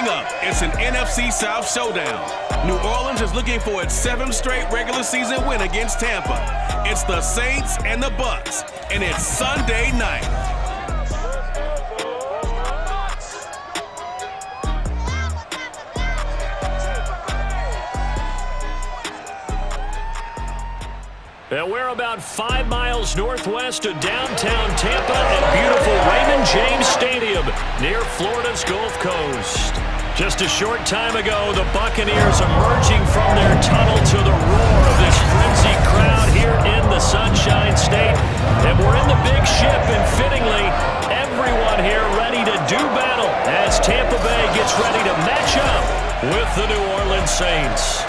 Coming up, it's an NFC South showdown. New Orleans is looking for its 7th straight regular season win against Tampa. It's the Saints and the Bucks, and it's Sunday night. And we're about 5 miles northwest of downtown Tampa at beautiful Raymond James Stadium near Florida's Gulf Coast. Just a short time ago, the Buccaneers emerging from their tunnel to the roar of this frenzied crowd here in the Sunshine State. And we're in the big ship, and fittingly, everyone here ready to do battle as Tampa Bay gets ready to match up with the New Orleans Saints.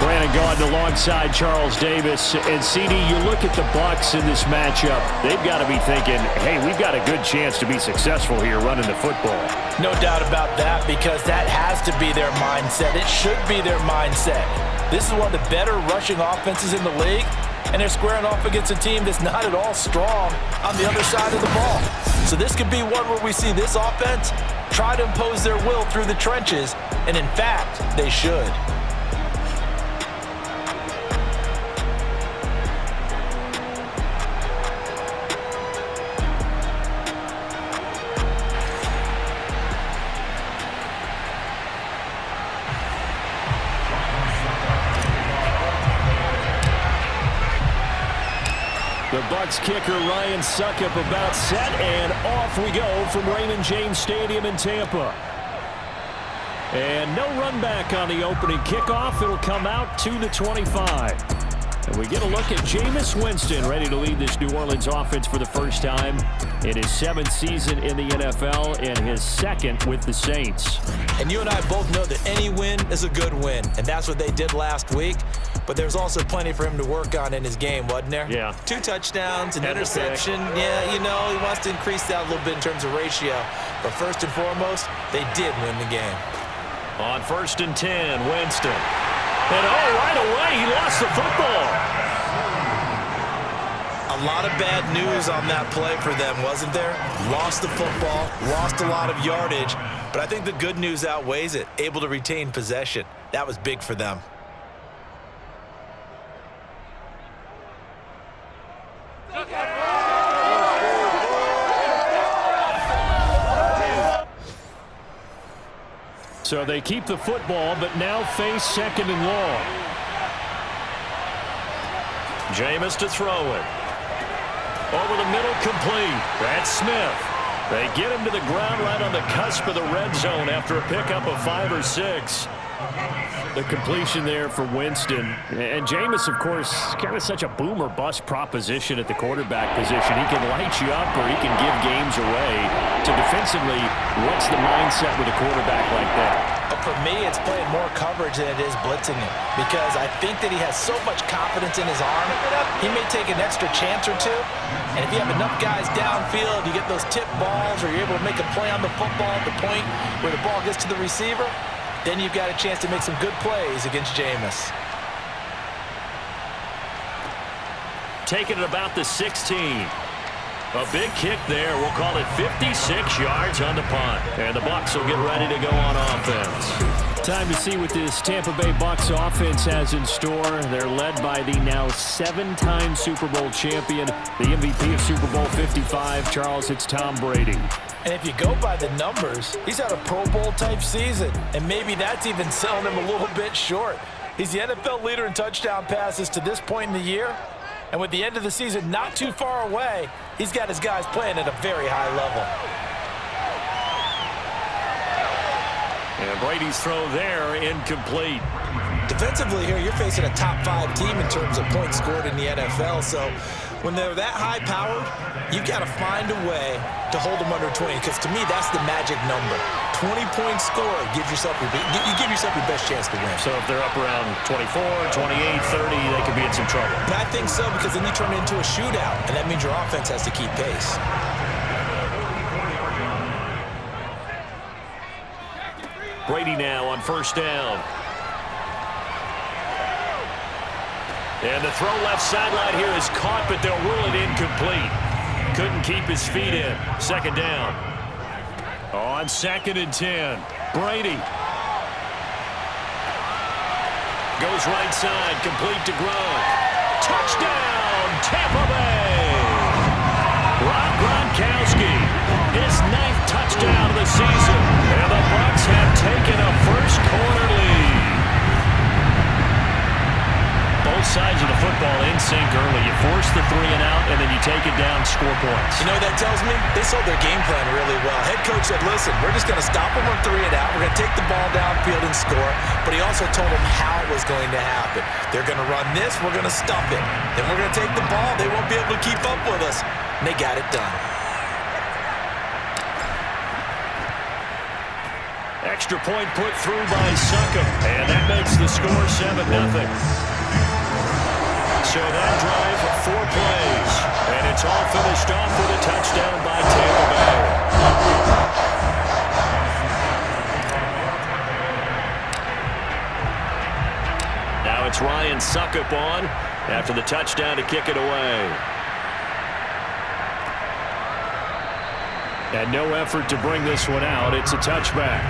Brandon Gaudin alongside Charles Davis. And CD, you look at the Bucs in this matchup, they've got to be thinking, hey, we've got a good chance to be successful here running the football. No doubt about that, because that has to be their mindset. It should be their mindset. This is one of the better rushing offenses in the league, and they're squaring off against a team that's not at all strong on the other side of the ball. So this could be one where we see this offense try to impose their will through the trenches, and in fact, they should. The Bucs kicker Ryan Succop about set, and off we go from Raymond James Stadium in Tampa. And no run back on the opening kickoff. It'll come out to the 25. And we get a look at Jameis Winston ready to lead this New Orleans offense for the first time in his 7th season in the NFL and his 2nd with the Saints. And you and I both know that any win is a good win, and that's what they did last week. But there's also plenty for him to work on in his game, wasn't there? Yeah. 2 touchdowns, an interception. Yeah, you know, he wants to increase that a little bit in terms of ratio. But first and foremost, they did win the game. On 1st and 10, Winston. And right away, he lost the football. A lot of bad news on that play for them, wasn't there? Lost the football, lost a lot of yardage. But I think the good news outweighs it. Able to retain possession. That was big for them. So they keep the football, but now face 2nd and long. Jameis to throw it. Over the middle, complete. That's Smith. They get him to the ground right on the cusp of the red zone after a pickup of 5 or 6. The completion there for Winston. And Jameis, of course, kind of such a boom or bust proposition at the quarterback position. He can light you up or he can give games away. So defensively, what's the mindset with a quarterback like that? For me, it's playing more coverage than it is blitzing him, because I think that he has so much confidence in his arm. He may take an extra chance or 2, and if you have enough guys downfield, you get those tip balls, or you're able to make a play on the football at the point where the ball gets to the receiver, then you've got a chance to make some good plays against Jameis. Taking it about the 16. A big kick there. We'll call it 56 yards on the punt. And the Bucs will get ready to go on offense. Time to see what this Tampa Bay Bucs offense has in store. They're led by the now 7-time Super Bowl champion, the MVP of Super Bowl 55. Charles, it's Tom Brady. And if you go by the numbers, he's had a Pro Bowl type season. And maybe that's even selling him a little bit short. He's the NFL leader in touchdown passes to this point in the year. And with the end of the season not too far away, he's got his guys playing at a very high level. And Brady's throw there, incomplete. Defensively here, you're facing a top 5 team in terms of points scored in the NFL. So when they're that high-powered, you've got to find a way to hold them under 20. Because to me, that's the magic number. 20 points scored gives yourself your best chance to win. So if they're up around 24, 28, 30, they could be in some trouble. And I think so, because then you turn it into a shootout, and that means your offense has to keep pace. Brady now on 1st down. And the throw left sideline here is caught, but they'll rule it incomplete. Couldn't keep his feet in. 2nd down. On 2nd and 10, Brady. Goes right side, complete to Gronk. Touchdown, Tampa Bay! Rob Gronkowski, his 9th touchdown of the season. And the Bucs have taken a first quarter lead. Both sides of the football in sync early. You force the 3 and out, and then you take it down, score points. You know what that tells me? They sold their game plan really well. Head coach said, listen, we're just going to stop them on 3 and out. We're going to take the ball downfield and score. But he also told them how it was going to happen. They're going to run this. We're going to stop it. Then we're going to take the ball. They won't be able to keep up with us. And they got it done. Extra point put through by Succop. And that makes the score 7-0. So that drive, 4 plays, and it's all finished off with a touchdown by Tampa Bay. Now it's Ryan Succop on after the touchdown to kick it away. And no effort to bring this one out. It's a touchback.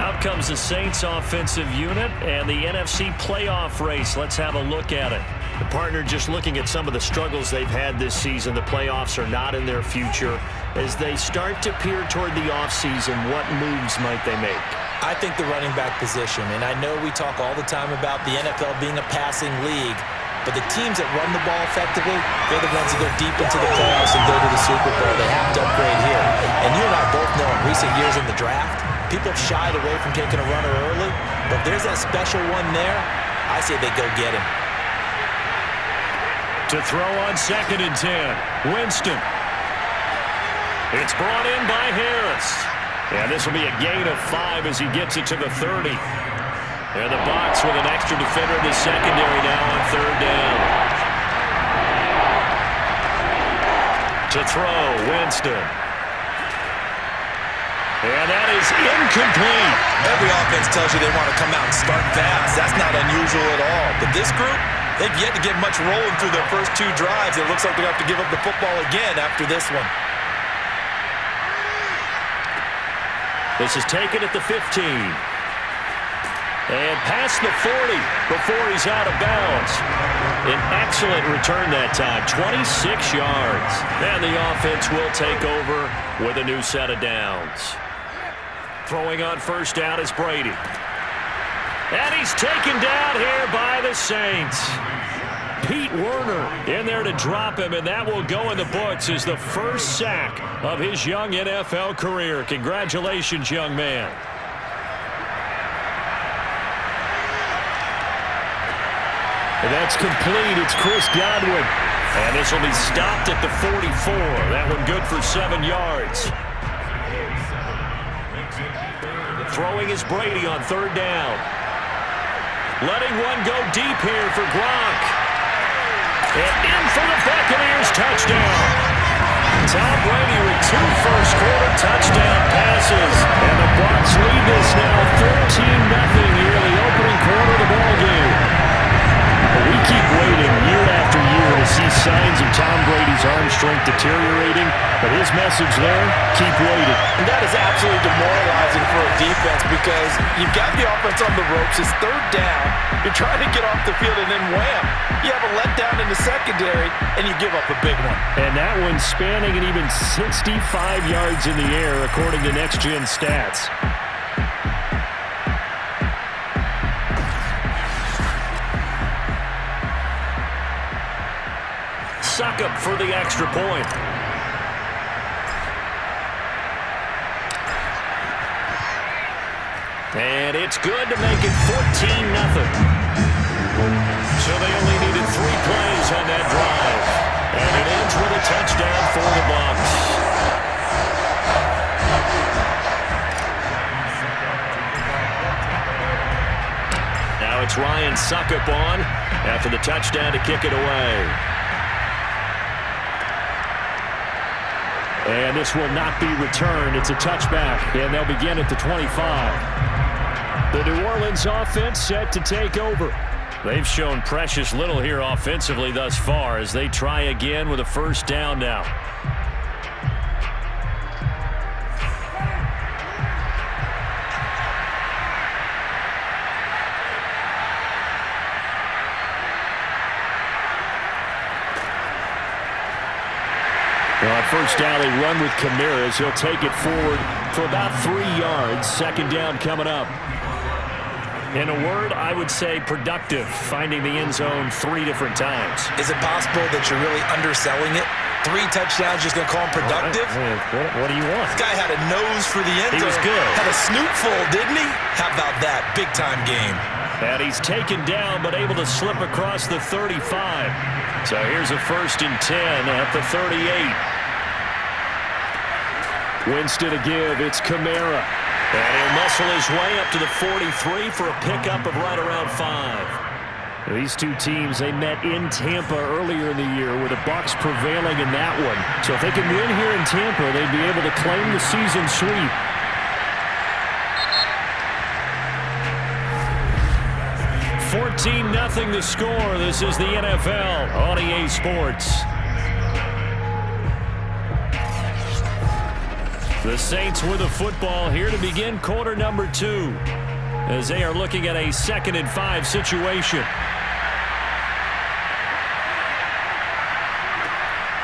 Out comes the Saints offensive unit and the NFC playoff race. Let's have a look at it. The partner just looking at some of the struggles they've had this season. The playoffs are not in their future. As they start to peer toward the offseason, what moves might they make? I think the running back position, and I know we talk all the time about the NFL being a passing league, but the teams that run the ball effectively, they're the ones that go deep into the playoffs and go to the Super Bowl. They have to upgrade here. And you and I both know in recent years in the draft, people have shied away from taking a runner early, but if there's that special one there, I say they go get him. To throw on 2nd and 10, Winston. It's brought in by Harris. And this will be a gain of 5 as he gets it to the 30. And the Bucs with an extra defender in the secondary now on 3rd down. To throw, Winston. And that is incomplete. Every offense tells you they want to come out and start fast. That's not unusual at all. But this group, they've yet to get much rolling through their first 2 drives. It looks like they're going to have to give up the football again after this one. This is taken at the 15. And past the 40 before he's out of bounds. An excellent return that time, 26 yards. And the offense will take over with a new set of downs. Throwing on 1st down is Brady. And he's taken down here by the Saints. Pete Werner in there to drop him, and that will go in the books as the first sack of his young NFL career. Congratulations, young man. And that's complete. It's Chris Godwin. And this will be stopped at the 44. That one good for 7 yards. Throwing is Brady on 3rd down. Letting one go deep here for Gronk. And in for the Buccaneers touchdown. Tom Brady with 2 first-quarter touchdown passes. And the Bucs lead this now 13-0 here in the opening quarter of the ballgame. We keep waiting year after year to see signs of Tom Brady's arm strength deteriorating, but his message there, keep waiting. And that is absolutely demoralizing for a defense because you've got the offense on the ropes. It's 3rd down. You're trying to get off the field, and then wham, you have a letdown in the secondary, and you give up a big one. And that one spanning an even 65 yards in the air, according to Next Gen Stats. Succop for the extra point. And it's good to make it 14-0. So they only needed 3 plays on that drive. And it ends with a touchdown for the Bucs. Now it's Ryan Succop on after the touchdown to kick it away. And this will not be returned. It's a touchback, and they'll begin at the 25. The New Orleans offense set to take over. They've shown precious little here offensively thus far as they try again with a 1st down now. first down, they run with Kamara. He'll take it forward for about 3 yards. Second down coming up. In a word, I would say productive, finding the end zone 3 different times. Is it possible that you're really underselling it? 3 touchdowns, just going to call him productive? What do you want? This guy had a nose for the end zone. He was good. Had a snootful, didn't he? How about that? Big-time game. And he's taken down, but able to slip across the 35. So here's a 1st and 10 at the 38. Winston to give. It's Kamara. And he'll muscle his way up to the 43 for a pickup of right around 5. These two teams, they met in Tampa earlier in the year with the Bucs prevailing in that one. So if they can win here in Tampa, they'd be able to claim the season sweep. $14-0 the score. This is the NFL on EA Sports. The Saints with the football here to begin quarter number 2 as they are looking at a 2nd and 5 situation.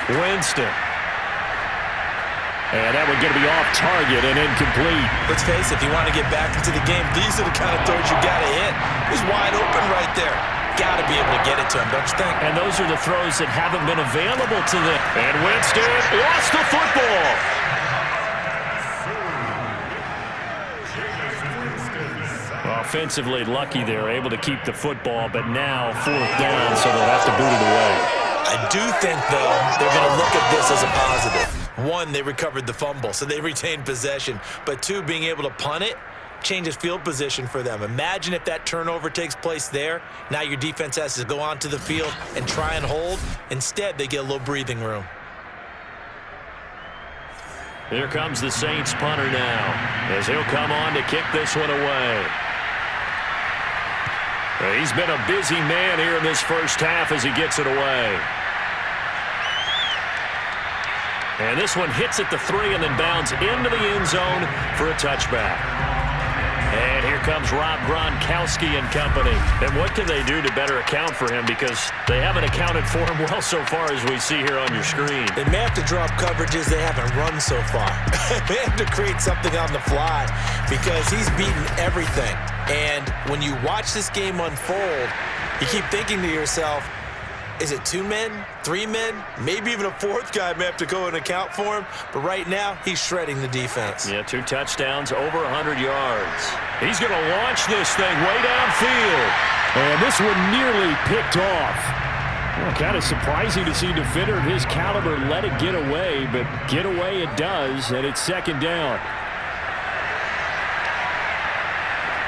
Winston. And that one going to be off target and incomplete. Let's face it, if you want to get back into the game, these are the kind of throws you got to hit. He's wide open right there. Got to be able to get it to him, don't you think? And those are the throws that haven't been available to them. And Winston lost the football. Offensively lucky they're able to keep the football, but now 4th down, so they'll have to boot it away. I do think, though, they're going to look at this as a positive. 1, they recovered the fumble, so they retained possession. But 2, being able to punt it changes field position for them. Imagine if that turnover takes place there. Now your defense has to go onto the field and try and hold. Instead, they get a little breathing room. Here comes the Saints punter now as he'll come on to kick this one away. He's been a busy man here in this first half as he gets it away. And this one hits at the 3 and then bounds into the end zone for a touchback. And here comes Rob Gronkowski and company. And what can they do to better account for him? Because they haven't accounted for him well so far as we see here on your screen. They may have to drop coverages they haven't run so far. They have to create something on the fly because he's beaten everything. And when you watch this game unfold, you keep thinking to yourself, is it 2 men, 3 men, maybe even a 4th guy may have to go and account for him. But right now, he's shredding the defense. Yeah, 2 touchdowns, over 100 yards. He's going to launch this thing way downfield. And this one nearly picked off. Well, kind of surprising to see a defender of his caliber let it get away, but get away it does, and it's 2nd down.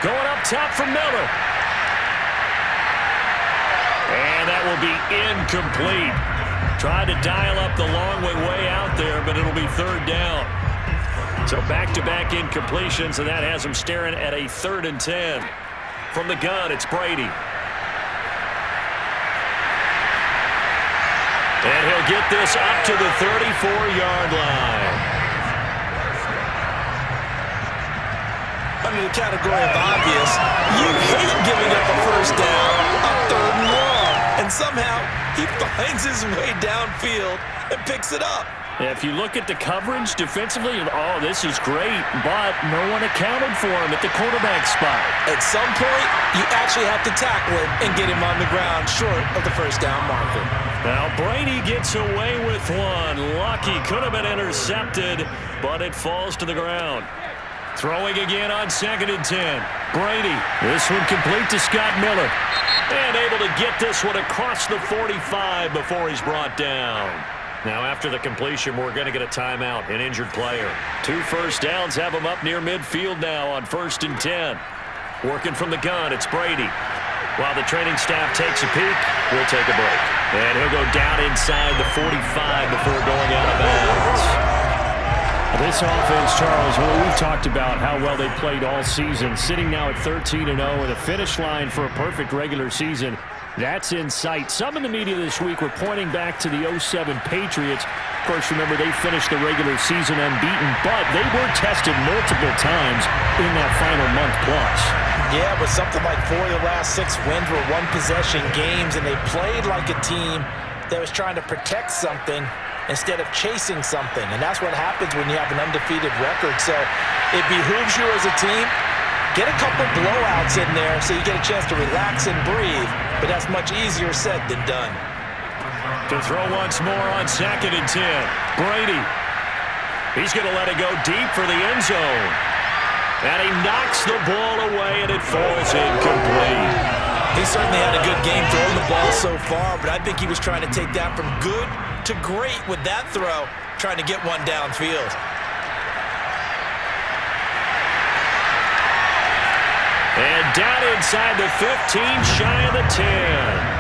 Going up top from Miller. And that will be incomplete. Tried to dial up the long way out there, but it'll be 3rd down. So back-to-back incompletions, and that has him staring at a 3rd and 10. From the gun, it's Brady. And he'll get this up to the 34-yard line. Under the category of obvious, you hate giving up a 1st down, a 3rd and long. And somehow, he finds his way downfield and picks it up. Yeah, if you look at the coverage defensively, oh, this is great, but no one accounted for him at the quarterback spot. At some point, you actually have to tackle him and get him on the ground short of the 1st down marker. Now, Brady gets away with one. Lucky, could have been intercepted, but it falls to the ground. Throwing again on 2nd and 10. Brady, this one complete to Scott Miller. And able to get this one across the 45 before he's brought down. Now after the completion, we're going to get a timeout, an injured player. 2 first downs have him up near midfield now on 1st and 10. Working from the gun, it's Brady. While the training staff takes a peek, we'll take a break. And he'll go down inside the 45 before going out of bounds. This offense, Charles, we've talked about how well they played all season, sitting now at 13-0 with a finish line for a perfect regular season. That's in sight. Some in the media this week were pointing back to the 07 Patriots. Of course, remember, they finished the regular season unbeaten, but they were tested multiple times in that final month plus. Yeah, but something like 4 of the last 6 wins were one-possession games, and they played like a team that was trying to protect something instead of chasing something. And that's what happens when you have an undefeated record. So it behooves you as a team, get a couple blowouts in there so you get a chance to relax and breathe. But that's much easier said than done. To throw once more on 2nd and 10. Brady. He's going to let it go deep for the end zone. And he knocks the ball away, and it falls incomplete. He certainly had a good game throwing the ball so far, but I think he was trying to take that from good to great with that throw, trying to get one downfield. And down inside the 15, shy of the 10.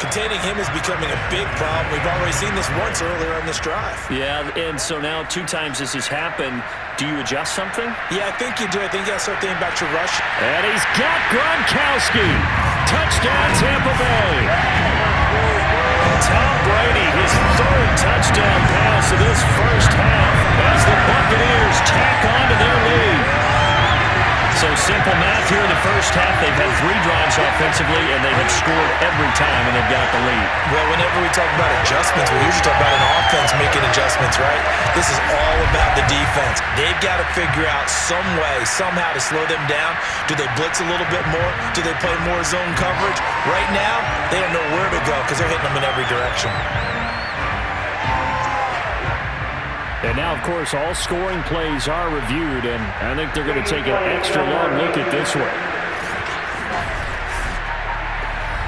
Containing him is becoming a big problem. We've already seen this once earlier on this drive. Yeah, and so now 2 times this has happened. Do you adjust something? Yeah, I think you do. I think you got to start thinking about your rush. And he's got Gronkowski. Touchdown, Tampa Bay. Tom Brady, his 3rd touchdown pass of this first half as the Buccaneers tack on to their lead. So simple math here in the first half. They've had 3 drives offensively, and they have scored every time, and they've got the lead. Well, whenever we talk about adjustments, we usually talk about an offense making adjustments, right? This is all about the defense. They've got to figure out some way, somehow to slow them down. Do they blitz a little bit more? Do they play more zone coverage? Right now, they don't know where to go because they're hitting them in every direction. And now, of course, all scoring plays are reviewed, and I think they're going to take an extra long look at this one.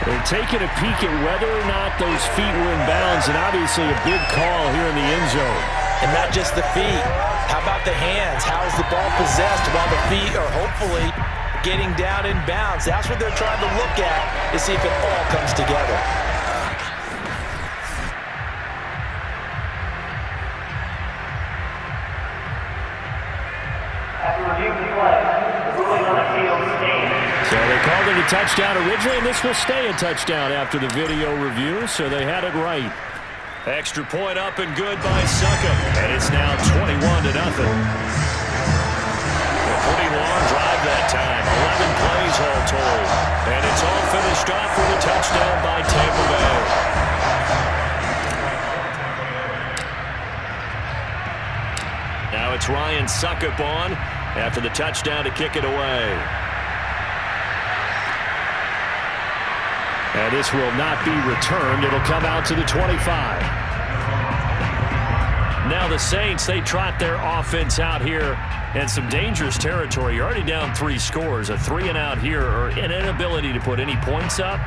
They're taking a peek at whether or not those feet were in bounds, and obviously a big call here in the end zone. And not just the feet. How about the hands? How is the ball possessed while the feet are hopefully getting down in bounds? That's what they're trying to look at to see if it all comes together. So they called it a touchdown originally, and this will stay a touchdown after the video review, so they had it right. Extra point up and good by Suckup, and it's now 21-0. A pretty long drive that time, 11 plays all told, and it's all finished off with a touchdown by Tampa Bay. Now it's Ryan Suckup on after the touchdown to kick it away. And this will not be returned. It'll come out to the 25. Now the Saints, they trot their offense out here in some dangerous territory. You're already down 3 scores. A 3-and-out here, or an inability to put any points up.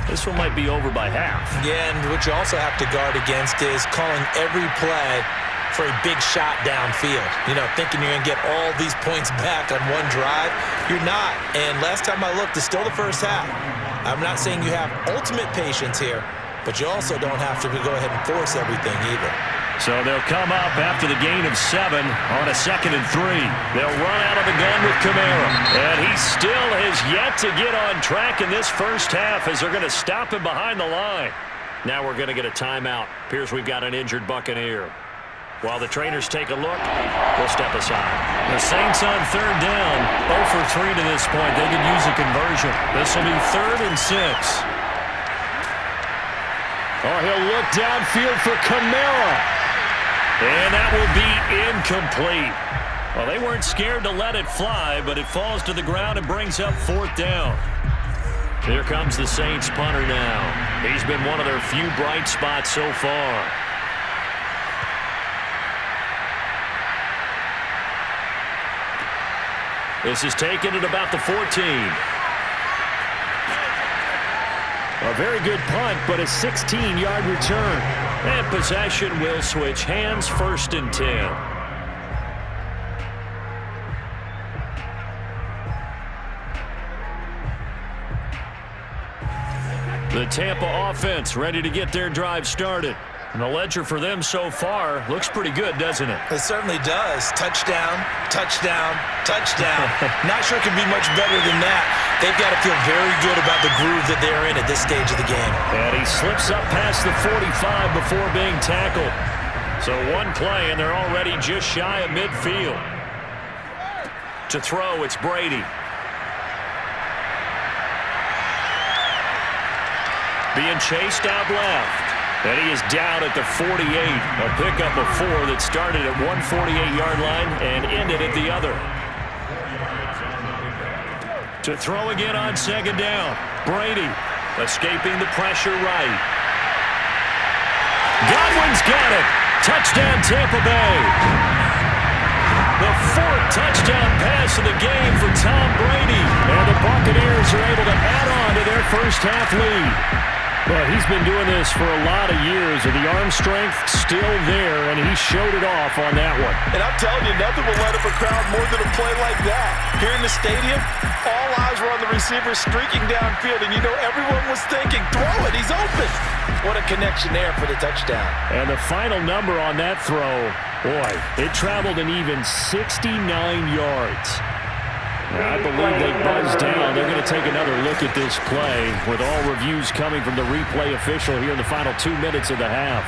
This one might be over by half. Yeah, and what you also have to guard against is calling every play for a big shot downfield. You know, thinking you're going to get all these points back on one drive. You're not. And last time I looked, it's still the first half. I'm not saying you have ultimate patience here, but you also don't have to go ahead and force everything either. So they'll come up after the gain of 7 on a 2nd and 3. They'll run out of the gun with Kamara. And he still has yet to get on track in this first half as they're going to stop him behind the line. Now we're going to get a timeout. Appears we've got an injured Buccaneer. While the trainers take a look, we'll step aside. The Saints on 3rd down, 0 for 3 to this point. They can use a conversion. This will be 3rd and 6. Oh, he'll look downfield for Kamara. And that will be incomplete. Well, they weren't scared to let it fly, but it falls to the ground and brings up 4th down. Here comes the Saints punter now. He's been one of their few bright spots so far. This is taken at about the 14. A very good punt, but a 16-yard return. And possession will switch hands, 1st and 10. The Tampa offense ready to get their drive started. And the ledger for them so far looks pretty good, doesn't it? It certainly does. Touchdown, touchdown, touchdown. Not sure it can be much better than that. They've got to feel very good about the groove that they're in at this stage of the game. And he slips up past the 45 before being tackled. So one play, and they're already just shy of midfield. To throw, it's Brady. Being chased out left. And he is down at the 48. A pickup of 4 that started at one 48-yard line and ended at the other. To throw again on second down. Brady escaping the pressure right. Godwin's got it. Touchdown Tampa Bay. The 4th touchdown pass of the game for Tom Brady. And the Buccaneers are able to add on to their first half lead. Well, he's been doing this for a lot of years, and the arm strength still there, and he showed it off on that one. And I'm telling you, nothing will light up a crowd more than a play like that. Here in the stadium, all eyes were on the receiver streaking downfield, and you know everyone was thinking, throw it, he's open. What a connection there for the touchdown. And the final number on that throw, boy, it traveled an even 69 yards. I believe they buzzed down. They're going to take another look at this play with all reviews coming from the replay official here in the final 2 minutes of the half.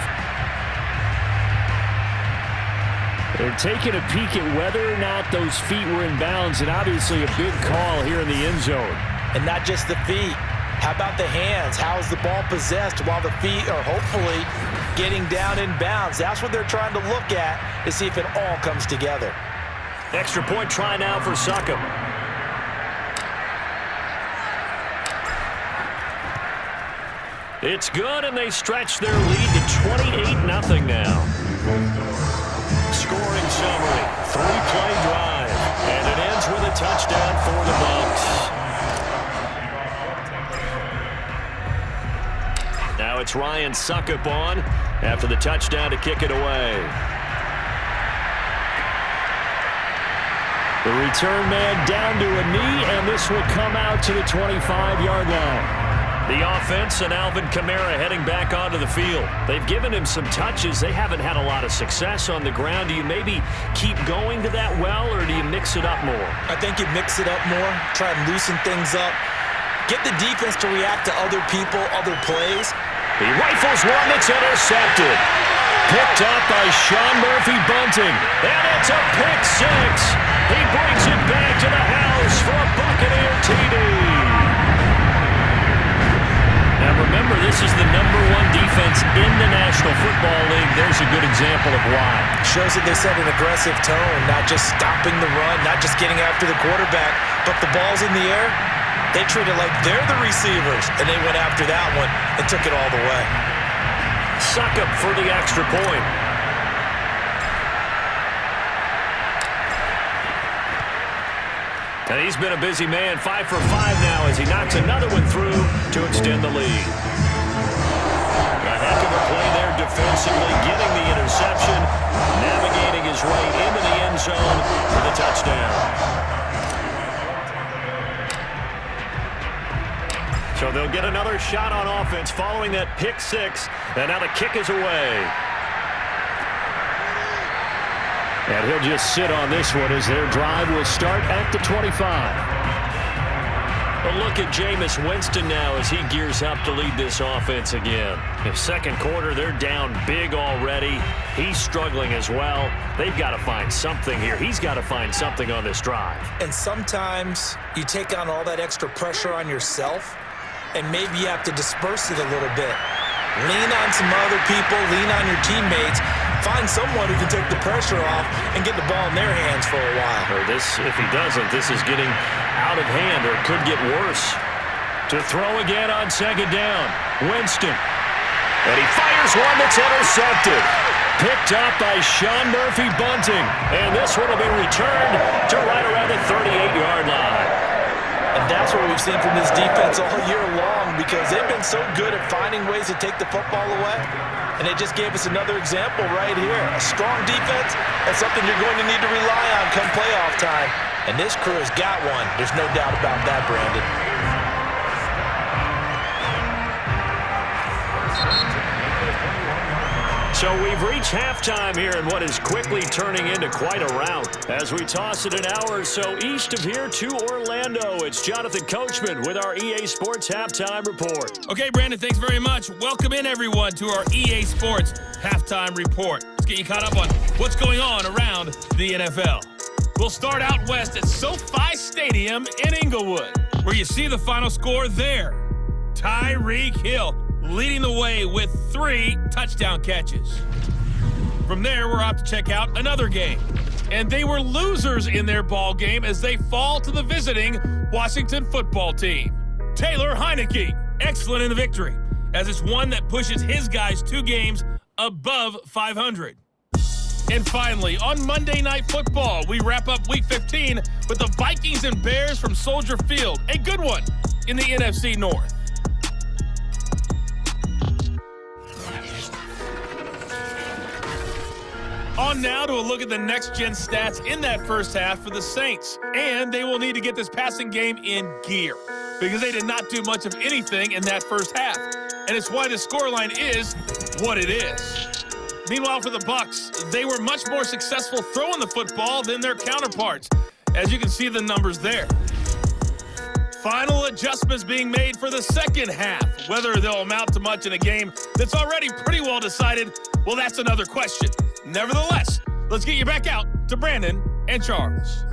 They're taking a peek at whether or not those feet were in bounds, and obviously a big call here in the end zone. And not just the feet. How about the hands? How is the ball possessed while the feet are hopefully getting down in bounds? That's what they're trying to look at to see if it all comes together. Extra point try now for Succop. It's good, and they stretch their lead to 28-0 now. Scoring summary, 3-play drive, and it ends with a touchdown for the Bucs. Now it's Ryan Succop on after the touchdown to kick it away. The return man down to a knee, and this will come out to the 25-yard line. The offense and Alvin Kamara heading back onto the field. They've given him some touches. They haven't had a lot of success on the ground. Do you maybe keep going to that well, or do you mix it up more? I think you mix it up more, try and loosen things up, get the defense to react to other people, other plays. He rifles one that's intercepted. Picked up by Sean Murphy-Bunting. And it's a pick six. He brings it back to the house for a Buccaneer TD. Now remember, this is the #1 defense in the National Football League. There's a good example of why. Shows that they set an aggressive tone, not just stopping the run, not just getting after the quarterback, but the ball's in the air. They treat it like they're the receivers, and they went after that one and took it all the way. Succop for the extra point. And he's been a busy man, 5 for 5 now as he knocks another one through to extend the lead. A heck of a play there defensively, getting the interception, navigating his way into the end zone for the touchdown. So they'll get another shot on offense following that pick six, and now the kick is away. And he'll just sit on this one as their drive will start at the 25. But look at Jameis Winston now as he gears up to lead this offense again. In second quarter, they're down big already. He's struggling as well. They've got to find something here. He's got to find something on this drive. And sometimes you take on all that extra pressure on yourself, and maybe you have to disperse it a little bit. Lean on some other people, lean on your teammates. Find someone who can take the pressure off and get the ball in their hands for a while. Or this, if he doesn't, this is getting out of hand, or it could get worse. To throw again on second down, Winston. And he fires one that's intercepted. Picked up by Sean Murphy-Bunting. And this one will be returned to right around the 38-yard line. And that's what we've seen from this defense all year long, because they've been so good at finding ways to take the football away. And they just gave us another example right here. A strong defense, that's something you're going to need to rely on come playoff time. And this crew has got one. There's no doubt about that, Brandon. So we've reached halftime here in what is quickly turning into quite a rout. As we toss it an hour or so east of here to Orlando, it's Jonathan Coachman with our EA Sports Halftime Report. Okay, Brandon, thanks very much. Welcome in, everyone, to our EA Sports Halftime Report. Let's get you caught up on what's going on around the NFL. We'll start out west at SoFi Stadium in Inglewood, where you see the final score there. Tyreek Hill leading the way with 3 touchdown catches. From there, we're off to check out another game. And they were losers in their ball game as they fall to the visiting Washington football team. Taylor Heineke, excellent in the victory, as it's one that pushes his guys 2 games above 500. And finally, on Monday Night Football, we wrap up Week 15 with the Vikings and Bears from Soldier Field, a good one in the NFC North. On now to a look at the next-gen stats in that first half for the Saints. And they will need to get this passing game in gear because they did not do much of anything in that first half. And it's why the scoreline is what it is. Meanwhile, for the Bucs, they were much more successful throwing the football than their counterparts, as you can see the numbers there. Final adjustments being made for the second half. Whether they'll amount to much in a game that's already pretty well decided, well, that's another question. Nevertheless, let's get you back out to Brandon and Charles.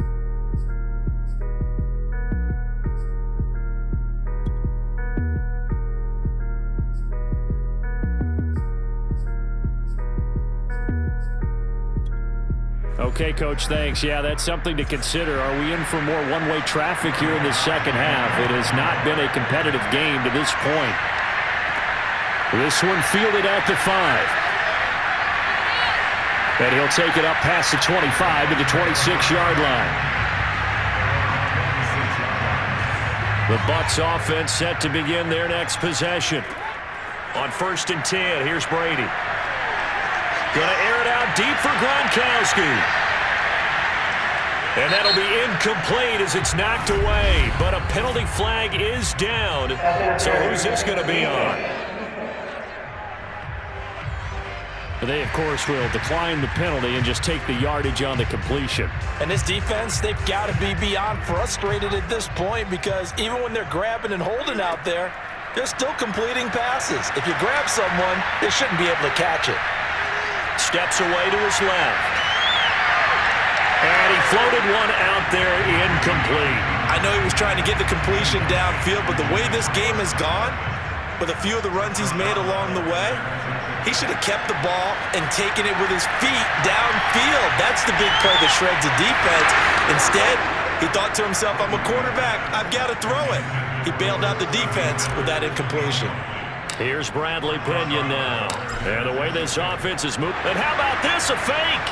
Okay, Coach, thanks. Yeah, that's something to consider. Are we in for more one-way traffic here in the second half? It has not been a competitive game to this point. This one fielded at the 5. And he'll take it up past the 25 to the 26-yard line. The Bucs offense set to begin their next possession. On 1st and 10, here's Brady. Going to air it out deep for Gronkowski. And that'll be incomplete as it's knocked away. But a penalty flag is down. So who's this going to be on? They, of course, will decline the penalty and just take the yardage on the completion. And this defense, they've got to be beyond frustrated at this point because even when they're grabbing and holding out there, they're still completing passes. If you grab someone, they shouldn't be able to catch it. Steps away to his left. And he floated one out there incomplete. I know he was trying to get the completion downfield, but the way this game has gone, with a few of the runs he's made along the way, he should have kept the ball and taken it with his feet downfield. That's the big play that shreds the defense. Instead, he thought to himself, I'm a quarterback, I've got to throw it. He bailed out the defense with that incompletion. Here's Bradley Pinion now. And the way this offense is moving. And how about this, a fake?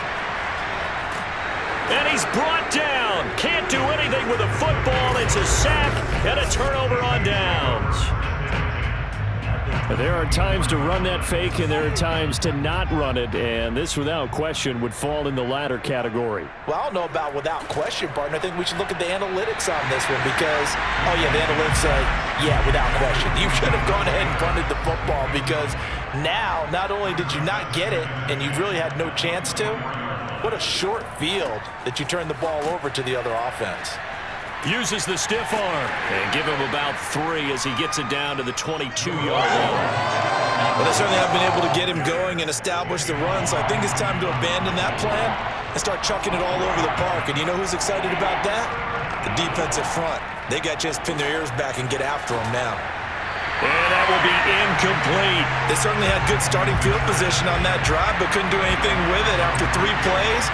And he's brought down. Can't do anything with a football. It's a sack and a turnover on downs. There are times to run that fake, and there are times to not run it, and this, without question, would fall in the latter category. Well, I don't know about without question, partner. I think we should look at the analytics on this one because, oh, yeah, the analytics say, yeah, without question. You should have gone ahead and punted the football because now, not only did you not get it, and you really had no chance to, what a short field that you turned the ball over to the other offense. Uses the stiff arm and give him about 3 as he gets it down to the 22-yard line. Well, they certainly have been able to get him going and establish the run, so I think it's time to abandon that plan and start chucking it all over the park. And you know who's excited about that? The defensive front. They got a chance to pin their ears back and get after him now. And that will be incomplete. They certainly had good starting field position on that drive, but couldn't do anything with it after 3 plays.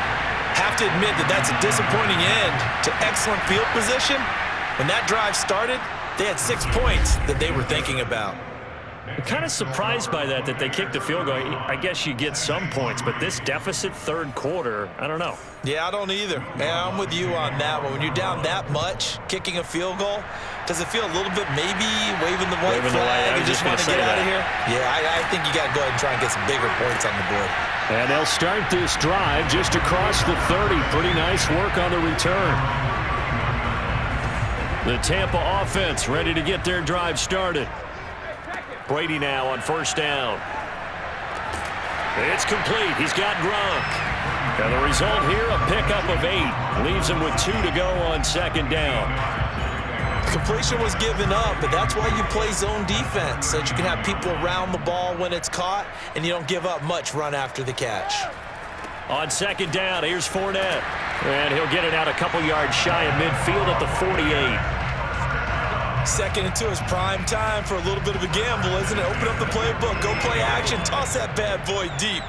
Have to admit that that's a disappointing end to excellent field position. When that drive started, they had 6 points that they were thinking about. I'm kind of surprised by that they kicked the field goal. I guess you get some points, but this deficit third quarter, I don't know. Yeah, I don't either. Yeah, I'm with you on that one. When you're down that much, kicking a field goal, does it feel a little bit maybe waving the white flag and just want to get out of here? Yeah, I think you got to go ahead and try and get some bigger points on the board. And they'll start this drive just across the 30. Pretty nice work on the return. The Tampa offense ready to get their drive started. Brady now on 1st down. It's complete. He's got Gronk. And the result here, a pickup of 8. Leaves him with 2 to go on 2nd down. Completion was given up, but that's why you play zone defense, so that you can have people around the ball when it's caught, and you don't give up much run after the catch. On 2nd down, here's Fournette. And he'll get it out a couple yards shy of midfield at the 48. 2nd and 2 is prime time for a little bit of a gamble, isn't it? Open up the playbook, go play action, toss that bad boy deep.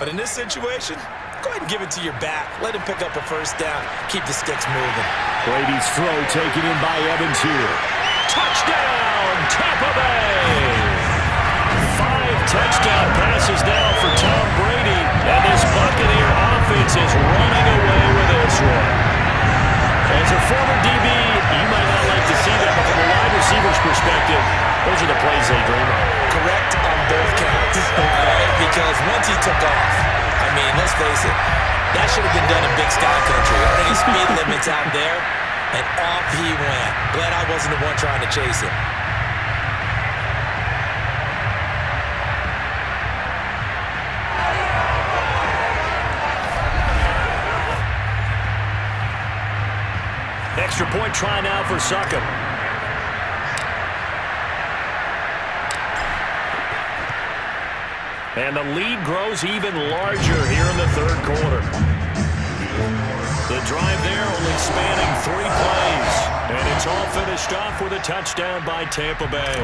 But in this situation, go ahead and give it to your back. Let him pick up a first down. Keep the sticks moving. Brady's throw taken in by Evans here. Touchdown, Tampa Bay! 5 touchdown passes now for Tom Brady, and this Buccaneer offense is running away with this one. As a former DB, you might not like to see that, but from a wide receiver's perspective, those are the plays they dream of. Correct on both counts, all right? Because once he took off, I mean, let's face it, that should have been done in Big Sky Country. Already speed limits out there, and off he went. Glad I wasn't the one trying to chase him. Extra point try now for Succop. And the lead grows even larger here in the 3rd quarter. The drive there only spanning 3 plays. And it's all finished off with a touchdown by Tampa Bay.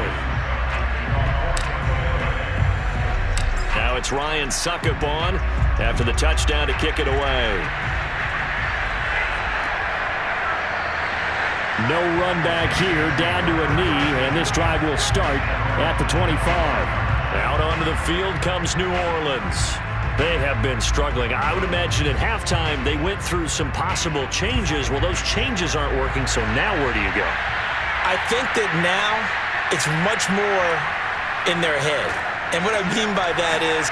Now it's Ryan Succop on after the touchdown to kick it away. No run back here, down to a knee, and this drive will start at the 25. Out onto the field comes New Orleans. They have been struggling. I would imagine at halftime they went through some possible changes. Well, those changes aren't working, so now where do you go? I think that now it's much more in their head. And what I mean by that is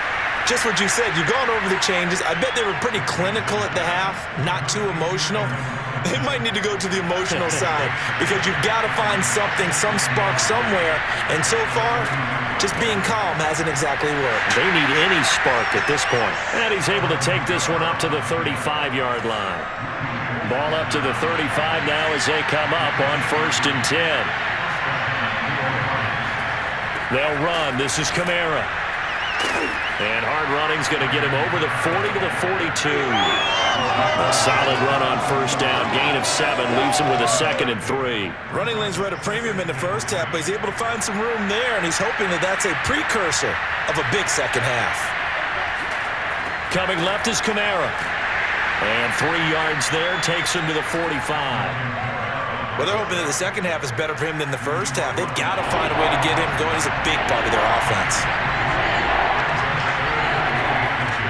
just what you said. You've gone over the changes. I bet they were pretty clinical at the half, not too emotional. They might need to go to the emotional side because you've got to find something, some spark somewhere. And so far, just being calm hasn't exactly worked. They need any spark at this point. And he's able to take this one up to the 35-yard line. Ball up to the 35 now as they come up on 1st and 10. They'll run. This is Kamara. And hard running's going to get him over the 40 to the 42. A solid run on 1st down. Gain of 7 leaves him with a 2nd and 3. Running lanes were at a premium in the 1st half, but he's able to find some room there, and he's hoping that that's a precursor of a big 2nd half. Coming left is Kamara. And 3 yards there takes him to the 45. Well, they're hoping that the 2nd half is better for him than the 1st half. They've got to find a way to get him going. He's a big part of their offense.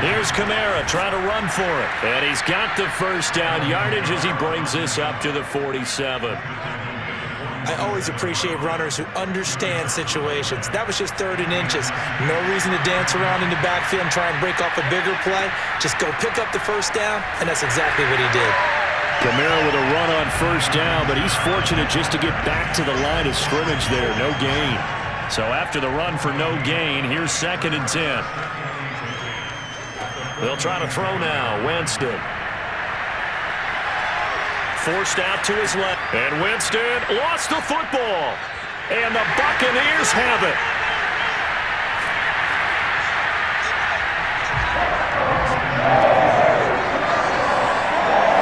Here's Kamara trying to run for it. And he's got the 1st down yardage as he brings this up to the 47. I always appreciate runners who understand situations. That was just 3rd and inches. No reason to dance around in the backfield and try and break off a bigger play. Just go pick up the 1st down, and that's exactly what he did. Kamara with a run on 1st down, but he's fortunate just to get back to the line of scrimmage there. No gain. So after the run for no gain, here's 2nd and 10. They'll try to throw now. Winston. Forced out to his left. And Winston lost the football. And the Buccaneers have it.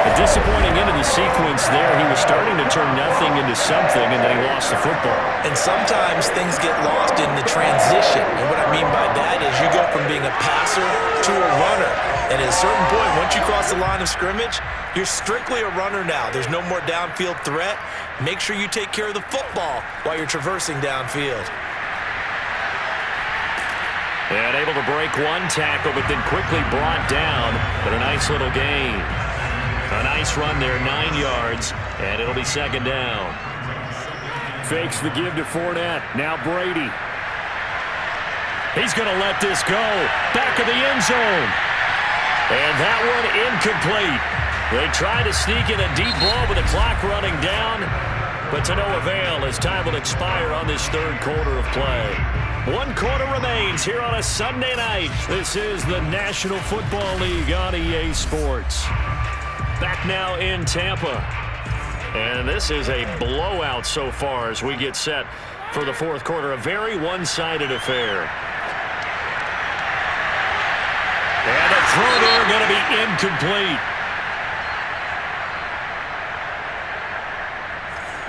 A disappointing end of the sequence there. He was starting to turn nothing into something, and then he lost the football. And sometimes things get lost in the transition. And what I mean by that is you go from being a passer to a runner. And at a certain point, once you cross the line of scrimmage, you're strictly a runner now. There's no more downfield threat. Make sure you take care of the football while you're traversing downfield. And able to break one tackle, but then quickly brought down. But a nice little gain. A nice run there, 9 yards, and it'll be 2nd down. Fakes the give to Fournette. Now Brady. He's going to let this go. Back of the end zone. And that one incomplete. They try to sneak in a deep ball with the clock running down, but to no avail as time will expire on this 3rd quarter of play. 1 quarter remains here on a Sunday night. This is the National Football League on EA Sports. Back now in Tampa. And this is a blowout so far as we get set for the 4th quarter. A very one-sided affair. And the throw there going to be incomplete.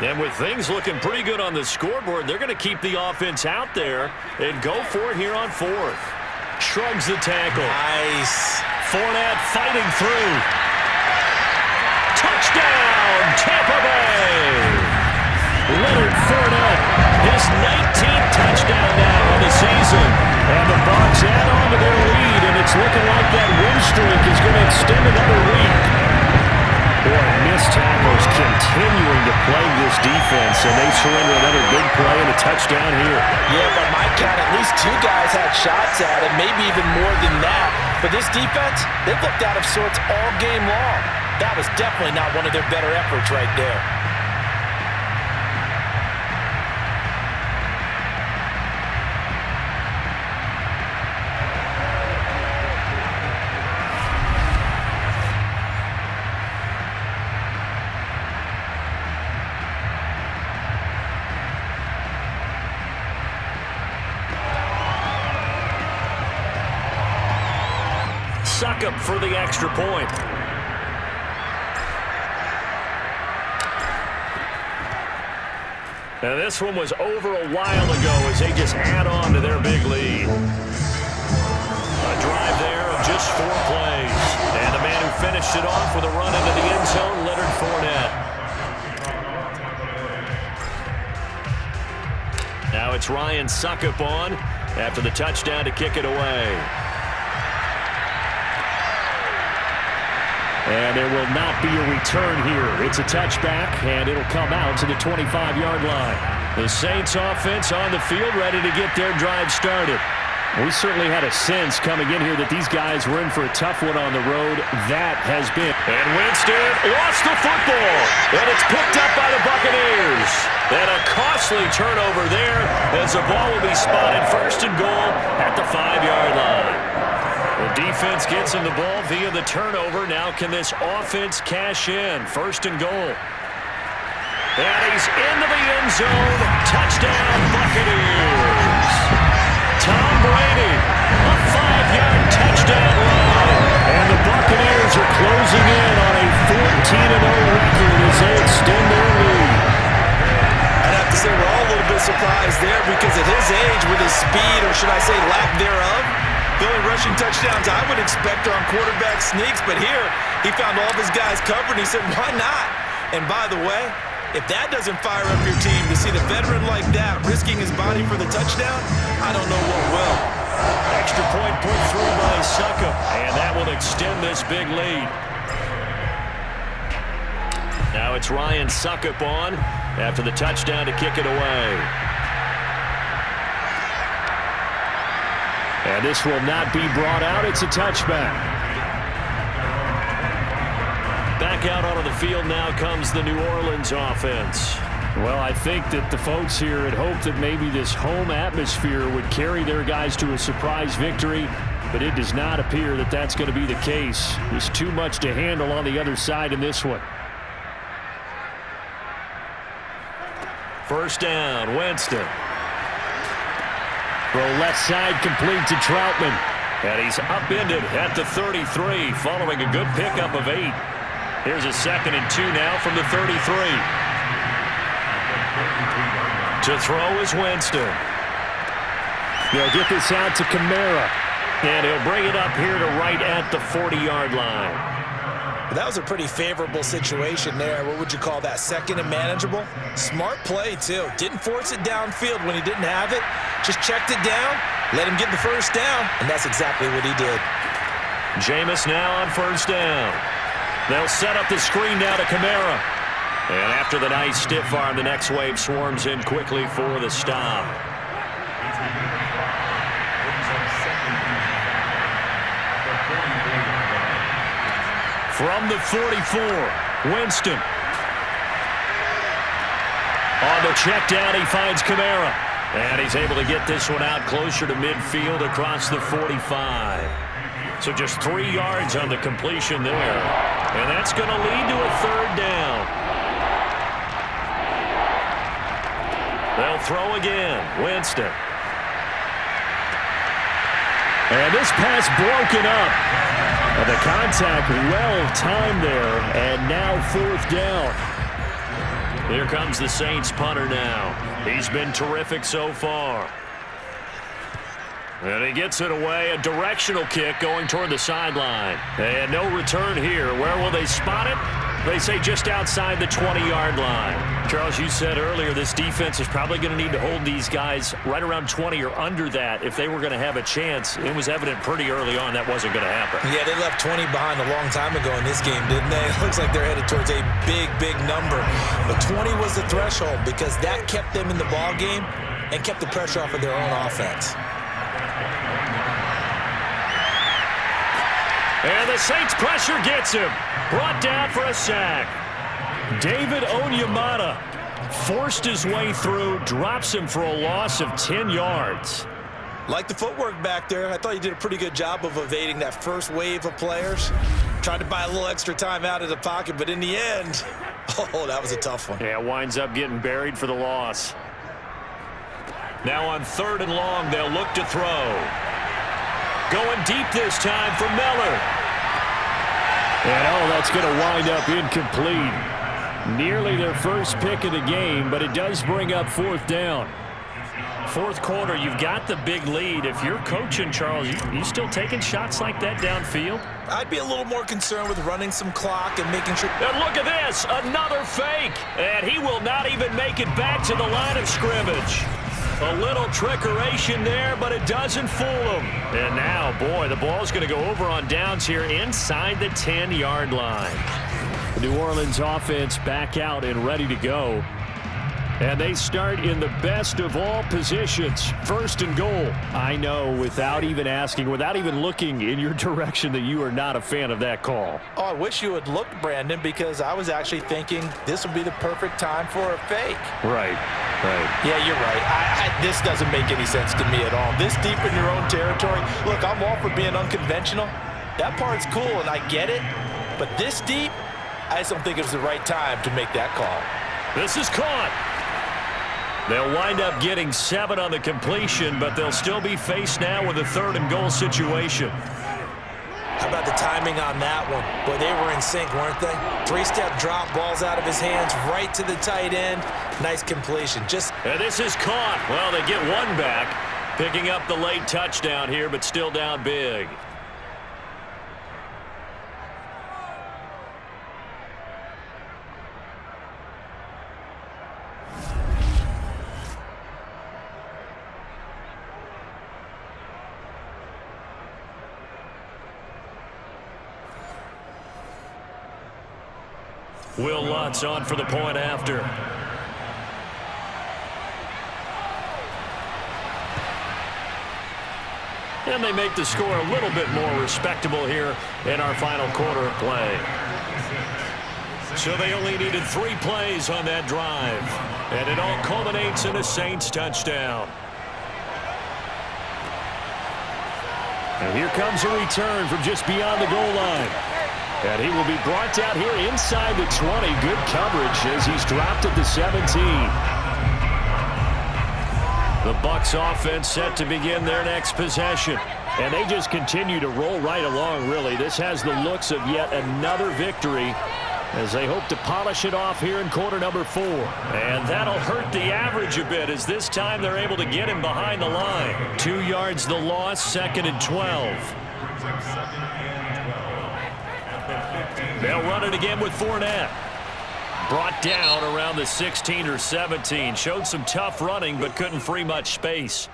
And with things looking pretty good on the scoreboard, they're going to keep the offense out there and go for it here on fourth. Shrugs the tackle. Nice. Fournette fighting through. Touchdown, Tampa Bay! Leonard Fournette, his 19th touchdown now on the season. And the Bucs add on to their lead, and it's looking like that win streak is going to extend another week. Boy, missed tackles continuing to plague this defense, and they surrender another big play and a touchdown here. Yeah, by my count, at least 2 guys had shots at it, maybe even more than that. But this defense, they've looked out of sorts all game long. That was definitely not one of their better efforts right there. Succop for the extra point. And this one was over a while ago as they just add on to their big lead. A drive there of just 4 plays. And the man who finished it off with a run into the end zone, Leonard Fournette. Now it's Ryan Succop on after the touchdown to kick it away. And there will not be a return here. It's a touchback, and it'll come out to the 25-yard line. The Saints offense on the field ready to get their drive started. We certainly had a sense coming in here that these guys were in for a tough one on the road. That has been. And Winston lost the football, and it's picked up by the Buccaneers. And a costly turnover there as the ball will be spotted first and goal at the 5-yard line. The defense gets in the ball via the turnover. Now can this offense cash in? First and goal. And he's into the end zone. Touchdown, Buccaneers. Tom Brady, a 5-yard touchdown run. And the Buccaneers are closing in on a 14-0 record as they extend their lead. I'd have to say we're all a little bit surprised there because at his age, with his speed, or should I say lack thereof, the only rushing touchdowns I would expect are on quarterback sneaks, but here he found all of his guys covered, and he said, why not? And by the way, if that doesn't fire up your team to see the veteran like that risking his body for the touchdown, I don't know what will. Extra point put through by Succop, and that will extend this big lead. Now it's Ryan Succop on after the touchdown to kick it away. And this will not be brought out. It's a touchback. Back out onto the field now comes the New Orleans offense. Well, I think that the folks here had hoped that maybe this home atmosphere would carry their guys to a surprise victory, but it does not appear that that's going to be the case. There's too much to handle on the other side in this one. First down, Winston. Throw left side complete to Troutman. And he's upended at the 33 following a good pickup of 8. Here's a 2nd and 2 now from the 33. To throw is Winston. They'll get this out to Kamara. And he'll bring it up here to right at the 40-yard line. That was a pretty favorable situation there. What would you call that? 2nd and manageable? Smart play, too. Didn't force it downfield when he didn't have it. Just checked it down, let him get the first down, and that's exactly what he did. Jameis now on first down. They'll set up the screen now to Kamara. And after the nice stiff arm, the next wave swarms in quickly for the stop. From the 44, Winston. On the check down, he finds Kamara. And he's able to get this one out closer to midfield across the 45. So just 3 yards on the completion there. And that's going to lead to a 3rd down. They'll throw again. Winston. And this pass broken up. And the contact well timed there. And now 4th down. Here comes the Saints punter now. He's been terrific so far. And he gets it away, a directional kick going toward the sideline. And no return here. Where will they spot it? They say just outside the 20-yard line. Charles, you said earlier this defense is probably going to need to hold these guys right around 20 or under that if they were going to have a chance. It was evident pretty early on that wasn't going to happen. Yeah, they left 20 behind a long time ago in this game, didn't they? It looks like they're headed towards a big, big number. But 20 was the threshold because that kept them in the ball game and kept the pressure off of their own offense. And the Saints pressure gets him. Brought down for a sack. David Onyemata forced his way through, drops him for a loss of 10 yards. Like the footwork back there, I thought he did a pretty good job of evading that first wave of players. Tried to buy a little extra time out of the pocket, but in the end, oh, that was a tough one. Yeah, winds up getting buried for the loss. Now on 3rd and long, they'll look to throw. Going deep this time for Miller. And that's going to wind up incomplete. Nearly their first pick of the game, but it does bring up 4th down. 4th quarter, you've got the big lead. If you're coaching, Charles, you still taking shots like that downfield? I'd be a little more concerned with running some clock and making sure. And look at this, another fake. And he will not even make it back to the line of scrimmage. A little trickeration there, but it doesn't fool him. And now, boy, the ball's going to go over on downs here inside the 10-yard line. The New Orleans offense back out and ready to go. And they start in the best of all positions, 1st and goal. I know, without even asking, without even looking in your direction, that you are not a fan of that call. Oh, I wish you had looked, Brandon, because I was actually thinking this would be the perfect time for a fake. Right. Yeah, you're right. This doesn't make any sense to me at all. This deep in your own territory. Look, I'm all for being unconventional. That part's cool, and I get it. But this deep, I just don't think it was the right time to make that call. This is caught. They'll wind up getting 7 on the completion, but they'll still be faced now with a 3rd and goal situation. How about the timing on that one? Boy, they were in sync, weren't they? 3-step drop, balls out of his hands, right to the tight end. Nice completion. And this is caught. Well, they get one back, picking up the late touchdown here, but still down big. Will Lutz on for the point after. And they make the score a little bit more respectable here in our final quarter of play. So they only needed 3 plays on that drive. And it all culminates in a Saints touchdown. And here comes a return from just beyond the goal line. And he will be brought down here inside the 20. Good coverage as he's dropped at the 17. The Bucs offense set to begin their next possession. And they just continue to roll right along, really. This has the looks of yet another victory as they hope to polish it off here in quarter number 4. And that'll hurt the average a bit as this time they're able to get him behind the line. 2 yards the loss, 2nd and 12. They'll run it again with Fournette. Brought down around the 16 or 17. Showed some tough running, but couldn't free much space.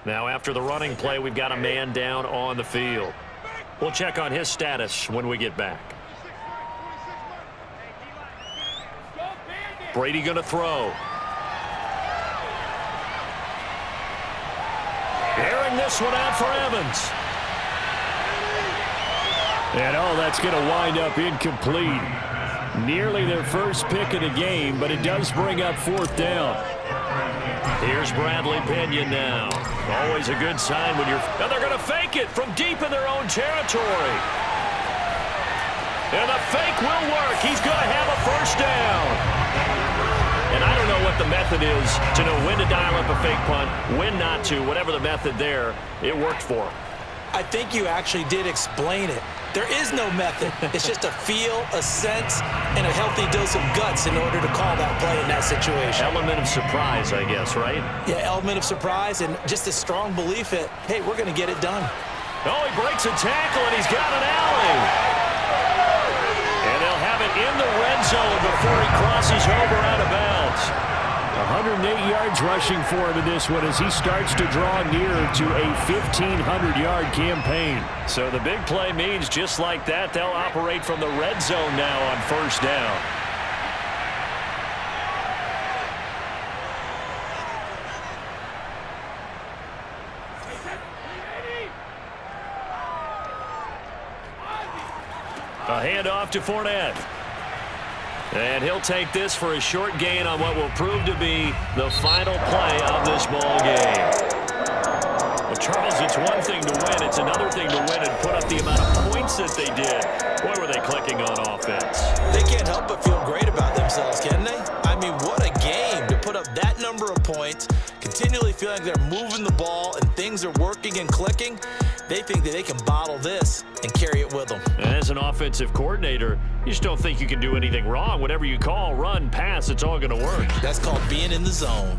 Now after the running play, we've got a man down on the field. We'll check on his status when we get back. Brady going to throw. Airing this one out for Evans. And that's going to wind up incomplete. Nearly their first pick of the game, but it does bring up 4th down. Here's Bradley Pinion now. Always a good sign when you're... Now they're going to fake it from deep in their own territory. And the fake will work. He's going to have a 1st down. And I don't know what the method is to know when to dial up a fake punt, when not to, whatever the method there, it worked for him. I think you actually did explain it. There is no method. It's just a feel, a sense, and a healthy dose of guts in order to call that play in that situation. Element of surprise, I guess, right? Yeah, element of surprise and just a strong belief that, hey, we're going to get it done. Oh, he breaks a tackle, and he's got an alley. And they'll have it in the red zone before he crosses over out of bounds. 108 yards rushing for him in this one as he starts to draw near to a 1,500-yard campaign. So the big play means just like that, they'll operate from the red zone now on first down. A handoff to Fournette. And he'll take this for a short gain on what will prove to be the final play of this ball game. Well, Charles, it's one thing to win. It's another thing to win and put up the amount of points that they did. Boy, were they clicking on offense. They can't help but feel great about themselves, can they? I mean, what a game to put up that number of points, continually feeling like they're moving the ball and things are working and clicking. They think that they can bottle this and carry it with them. And as an offensive coordinator, you just don't think you can do anything wrong. Whatever you call, run, pass, it's all going to work. That's called being in the zone.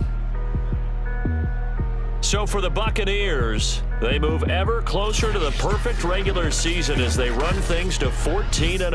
So for the Buccaneers, they move ever closer to the perfect regular season as they run things to 14-0.